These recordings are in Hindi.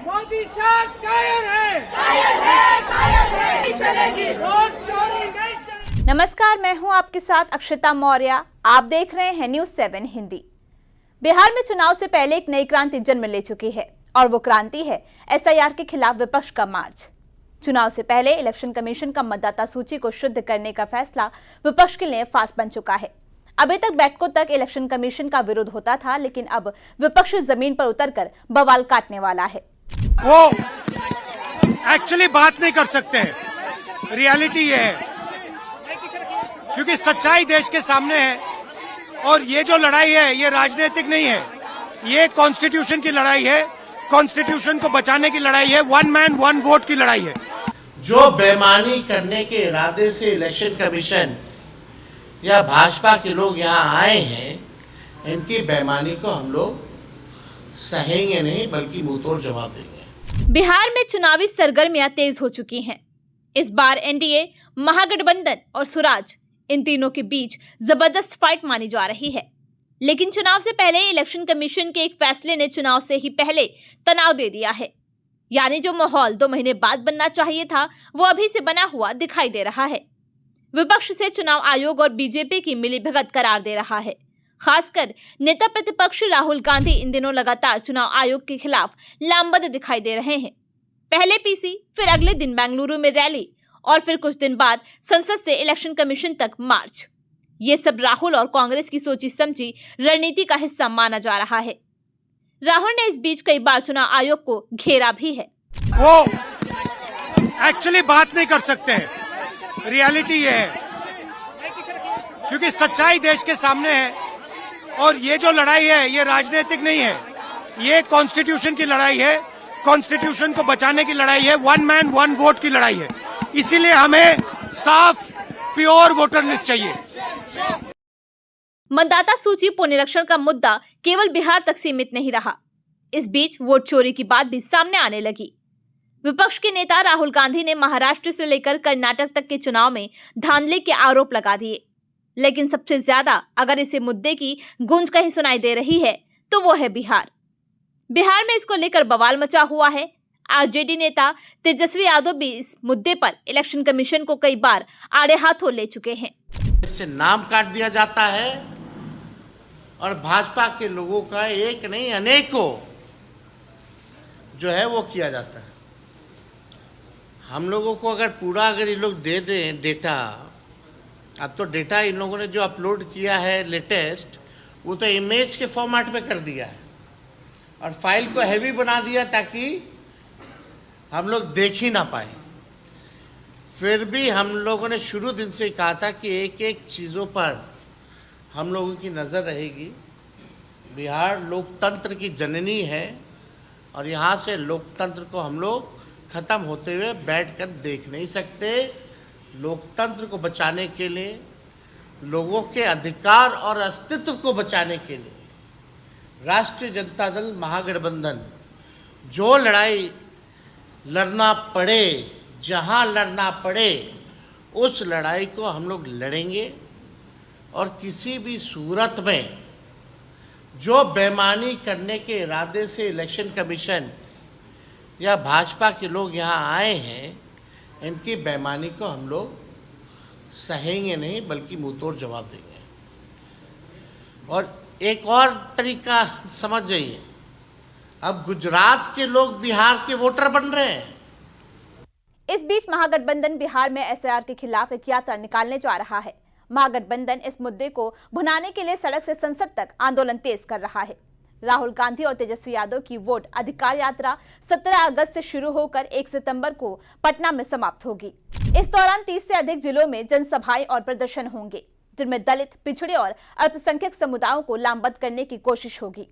मोदी शाह कायर है, चलेगी वोट चोरी नहीं चलेगी। नमस्कार, मैं हूं आपके साथ अक्षता मौर्य। आप देख रहे हैं न्यूज़ 7 हिंदी। बिहार में चुनाव से पहले एक नई क्रांति जन्म ले चुकी है और वो क्रांति है एसआईआर के खिलाफ विपक्ष का मार्च। चुनाव से पहले इलेक्शन कमीशन का मतदाता सूची को शुद्ध करने का फैसला विपक्ष के लिए फास बन चुका है। अभी तक बैठकों तक इलेक्शन कमीशन का विरोध होता था, लेकिन अब विपक्ष जमीन पर उतरकर बवाल काटने वाला है। वो एक्चुअली बात नहीं कर सकते हैं, रियलिटी ये है, क्योंकि सच्चाई देश के सामने है और ये जो लड़ाई है ये राजनीतिक नहीं है, ये कॉन्स्टिट्यूशन की लड़ाई है, कॉन्स्टिट्यूशन को बचाने की लड़ाई है, वन मैन वन वोट की लड़ाई है। जो बेईमानी करने के इरादे से इलेक्शन कमीशन या भाजपा के लोग यहाँ आए हैं, इनकी बेईमानी को हम लोग सहेंगे नहीं बल्कि मुंहतोड़ जवाब देंगे। बिहार में चुनावी सरगर्मियां तेज हो चुकी हैं। इस बार एनडीए, महागठबंधन और सुराज, इन तीनों के बीच जबरदस्त फाइट मानी जा रही है। लेकिन चुनाव से पहले इलेक्शन कमीशन के एक फैसले ने चुनाव से ही पहले तनाव दे दिया है। यानी जो माहौल 2 महीने बाद बनना चाहिए था, वो अभी से बना हुआ दिखाई दे रहा है। विपक्ष से चुनाव आयोग और बीजेपी की मिलीभगत करार दे रहा है। खासकर नेता प्रतिपक्ष राहुल गांधी इन दिनों लगातार चुनाव आयोग के खिलाफ लामबंद दिखाई दे रहे हैं। पहले पीसी, फिर अगले दिन बेंगलुरु में रैली और फिर कुछ दिन बाद संसद से इलेक्शन कमीशन तक मार्च। ये सब राहुल और कांग्रेस की सोची समझी रणनीति का हिस्सा माना जा रहा है। राहुल ने इस बीच कई बार चुनाव आयोग को घेरा भी है। वो एक्चुअली बात नहीं कर सकते हैं, रियलिटी ये है, क्योंकि सच्चाई देश के सामने है और ये जो लड़ाई है ये राजनीतिक नहीं है, ये कॉन्स्टिट्यूशन की लड़ाई है, कॉन्स्टिट्यूशन को बचाने की लड़ाई है, वन मैन वन वोट की लड़ाई है। इसीलिए हमें साफ प्योर वोटर लिस्ट चाहिए। मतदाता सूची पुनरीक्षण का मुद्दा केवल बिहार तक सीमित नहीं रहा। इस बीच वोट चोरी की बात भी सामने आने लगी। विपक्ष के नेता राहुल गांधी ने महाराष्ट्र से लेकर कर्नाटक तक के चुनाव में धांधली के आरोप लगा दिए। लेकिन सबसे ज्यादा अगर इसे मुद्दे की गूंज कहीं सुनाई दे रही है तो वो है बिहार। बिहार में इसको लेकर बवाल मचा हुआ है। आरजेडी नेता तेजस्वी यादव भी इस मुद्दे पर इलेक्शन कमीशन को कई बार आड़े हाथों ले चुके हैं। इससे नाम काट दिया जाता है और भाजपा के लोगों का एक नहीं अनेकों जो है वो किया जाता है। हम लोगों को अगर ये लोग दे दें डेटा, अब तो डेटा इन लोगों ने जो अपलोड किया है लेटेस्ट, वो तो इमेज के फॉर्मेट में कर दिया है और फाइल को हैवी बना दिया ताकि हम लोग देख ही ना पाए। फिर भी हम लोगों ने शुरू दिन से कहा था कि एक एक चीज़ों पर हम लोगों की नज़र रहेगी। बिहार लोकतंत्र की जननी है और यहाँ से लोकतंत्र को हम लोग ख़त्म होते हुए बैठकर देख नहीं सकते। लोकतंत्र को बचाने के लिए, लोगों के अधिकार और अस्तित्व को बचाने के लिए राष्ट्रीय जनता दल महागठबंधन जो लड़ाई लड़ना पड़े, जहाँ लड़ना पड़े, उस लड़ाई को हम लोग लड़ेंगे और किसी भी सूरत में जो बेईमानी करने के इरादे से इलेक्शन कमीशन या भाजपा के लोग यहाँ आए हैं, इनकी बेईमानी को हम लोग सहेंगे नहीं बल्कि मुंहतोड़ जवाब देंगे। और एक और तरीका समझ जाइए, अब गुजरात के लोग बिहार के वोटर बन रहे हैं। इस बीच महागठबंधन बिहार में एसआईआर के खिलाफ एक यात्रा निकालने जा रहा है। महागठबंधन इस मुद्दे को भुनाने के लिए सड़क से संसद तक आंदोलन तेज कर रहा है। राहुल गांधी और तेजस्वी यादव की वोट अधिकार यात्रा 17 अगस्त से शुरू होकर 1 सितंबर को पटना में समाप्त होगी। इस दौरान 30 से अधिक जिलों में जनसभाएं और प्रदर्शन होंगे, जिनमें दलित, पिछड़े और अल्पसंख्यक समुदायों को लामबंद करने की कोशिश होगी।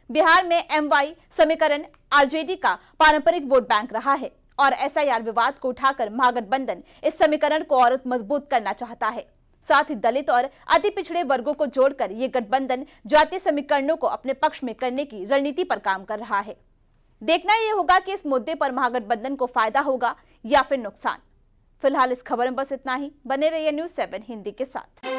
बिहार में एमवाई समीकरण आरजेडी का पारंपरिक वोट बैंक रहा है और एसआईआर विवाद को उठाकर महागठबंधन इस समीकरण को और मजबूत करना चाहता है। साथ ही दलित और अति पिछड़े वर्गों को जोड़कर ये गठबंधन जातीय समीकरणों को अपने पक्ष में करने की रणनीति पर काम कर रहा है। देखना ये होगा कि इस मुद्दे पर महागठबंधन को फायदा होगा या फिर नुकसान। फिलहाल इस खबर में बस इतना ही। बने रहिए न्यूज़ 7 हिंदी के साथ।